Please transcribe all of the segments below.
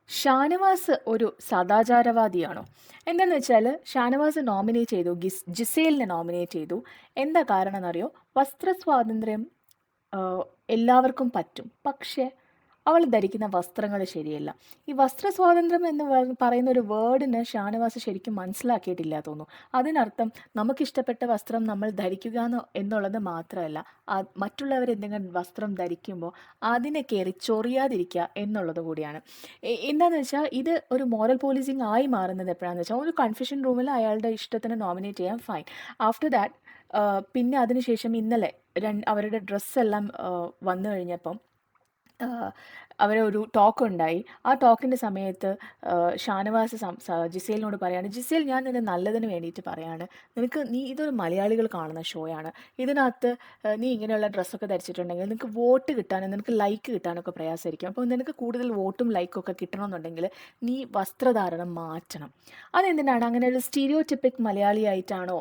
ഷാനവാസ് ഒരു സദാചാരവാദിയാണോ? എന്താന്ന് വെച്ചാൽ ഷാനവാസ് നോമിനേറ്റ് ചെയ്തു, ജിസേലിനെ നോമിനേറ്റ് ചെയ്തു. എന്താ കാരണം എന്നറിയോ? വസ്ത്ര സ്വാതന്ത്ര്യം ആഹ് എല്ലാവർക്കും പറ്റും. പക്ഷേ അവൾ ധരിക്കുന്ന വസ്ത്രങ്ങൾ ശരിയല്ല. ഈ വസ്ത്ര സ്വാതന്ത്ര്യം എന്ന് പറയുന്ന ഒരു വേർഡിന് ഷാനവാസ് ശരിക്കും മനസ്സിലാക്കിയിട്ടില്ല തോന്നുന്നു. അതിനർത്ഥം നമുക്കിഷ്ടപ്പെട്ട വസ്ത്രം നമ്മൾ ധരിക്കുക എന്നുള്ളത് മാത്രമല്ല, മറ്റുള്ളവരെന്തെങ്കിലും വസ്ത്രം ധരിക്കുമ്പോൾ അതിനെ കയറി ചൊറിയാതിരിക്കുക എന്നുള്ളത് കൂടിയാണ്. എന്താന്ന് വെച്ചാൽ ഇത് ഒരു മോറൽ പോലീസിങ് ആയി മാറുന്നത് എപ്പോഴാണെന്ന് വെച്ചാൽ, ഒരു കൺഫെഷൻ റൂമിൽ അയാളുടെ ഇഷ്ടത്തിന് നോമിനേറ്റ് ചെയ്യാൻ ഫൈൻ. ആഫ്റ്റർ ദാറ്റ് പിന്നെ അതിനുശേഷം ഇന്നലെ അവരുടെ ഡ്രസ്സെല്ലാം വന്നു കഴിഞ്ഞപ്പം അവരൊരു ടോക്കുണ്ടായി. ആ ടോക്കിൻ്റെ സമയത്ത് ഷാനവാസ് ജിസേലിനോട് പറയാണ്, ജിസേൽ ഞാൻ നിന്നെ നല്ലതിന് വേണ്ടിയിട്ട് പറയാണ്. നീ ഇതൊരു മലയാളികൾ കാണുന്ന ഷോയാണ്. ഇതിനകത്ത് നീ ഇങ്ങനെയുള്ള ഡ്രസ്സൊക്കെ ധരിച്ചിട്ടുണ്ടെങ്കിൽ നിനക്ക് വോട്ട് കിട്ടാനും നിനക്ക് ലൈക്ക് കിട്ടാനൊക്കെ പ്രയാസമായിരിക്കും. അപ്പോൾ നിനക്ക് കൂടുതൽ വോട്ടും ലൈക്കും ഒക്കെ കിട്ടണമെന്നുണ്ടെങ്കിൽ നീ വസ്ത്രധാരണം മാറ്റണം. അതെന്തിനാണ് അങ്ങനെ ഒരു സ്റ്റീരിയോടിപ്പിക് മലയാളിയായിട്ടാണോ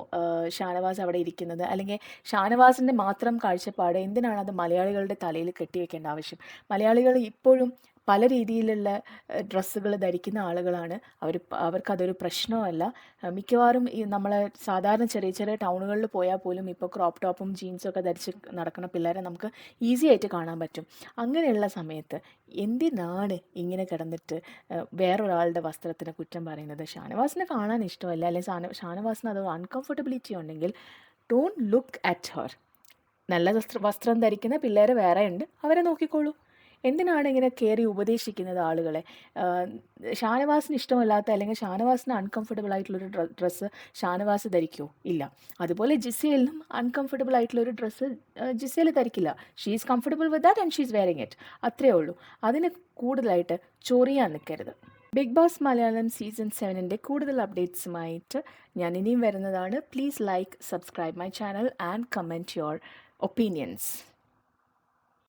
ഷാനവാസ് അവിടെ ഇരിക്കുന്നത്? അല്ലെങ്കിൽ ഷാനവാസിൻ്റെ മാത്രം കാഴ്ചപ്പാട് എന്തിനാണ് അത് മലയാളികളുടെ തലയിൽ കെട്ടിവെക്കേണ്ട ആവശ്യം? മലയാളികൾ ഇപ്പോഴും പല രീതിയിലുള്ള ഡ്രസ്സുകൾ ധരിക്കുന്ന ആളുകളാണ്. അവർക്കതൊരു പ്രശ്നമല്ല. മിക്കവാറും ഈ നമ്മളെ സാധാരണ ചെറിയ ചെറിയ ടൗണുകളിൽ പോയാൽ പോലും ഇപ്പോൾ ക്രോപ്പ് ടോപ്പും ജീൻസും ഒക്കെ ധരിച്ച് നടക്കുന്ന പിള്ളേരെ നമുക്ക് ഈസി ആയിട്ട് കാണാൻ പറ്റും. അങ്ങനെയുള്ള സമയത്ത് എന്തിനാണ് ഇങ്ങനെ കിടന്നിട്ട് വേറൊരാളുടെ വസ്ത്രത്തിന് കുറ്റം പറയുന്നത്? ഷാനവാസിനെ കാണാൻ ഇഷ്ടമല്ല, അല്ലെങ്കിൽ ഷാനവാസിന് അത് അൺകംഫർട്ടബിലിറ്റി ഉണ്ടെങ്കിൽ ഡോണ്ട് ലുക്ക് അറ്റ് ഹർ. നല്ല വസ്ത്രം ധരിക്കുന്ന പിള്ളേർ വേറെ ഉണ്ട്, അവരെ നോക്കിക്കോളൂ. എന്തിനാണ് ഇങ്ങനെ കയറി ഉപദേശിക്കുന്നത് ആളുകളെ? ഷാനവാസിന് ഇഷ്ടമല്ലാത്ത, അല്ലെങ്കിൽ ഷാനവാസിന് അൺകംഫർട്ടബിൾ ആയിട്ടുള്ളൊരു ഡ്രസ്സ് ഷാനവാസ് ധരിക്കുമോ? ഇല്ല. അതുപോലെ ജിസേലിനും അൺകംഫർട്ടബിൾ ആയിട്ടുള്ളൊരു ഡ്രസ്സ് ജിസേൽ ധരിക്കില്ല. She is comfortable with that and she is wearing it. അത്രയേ ഉള്ളൂ. അതിന് കൂടുതലായിട്ട് ചൊറിയാൻ നിൽക്കരുത്. ബിഗ് ബോസ് മലയാളം സീസൺ 7ൻ്റെ കൂടുതൽ അപ്ഡേറ്റ്സുമായിട്ട് ഞാൻ ഇനിയും വരുന്നതാണ്. Please like, subscribe my channel and comment your opinions.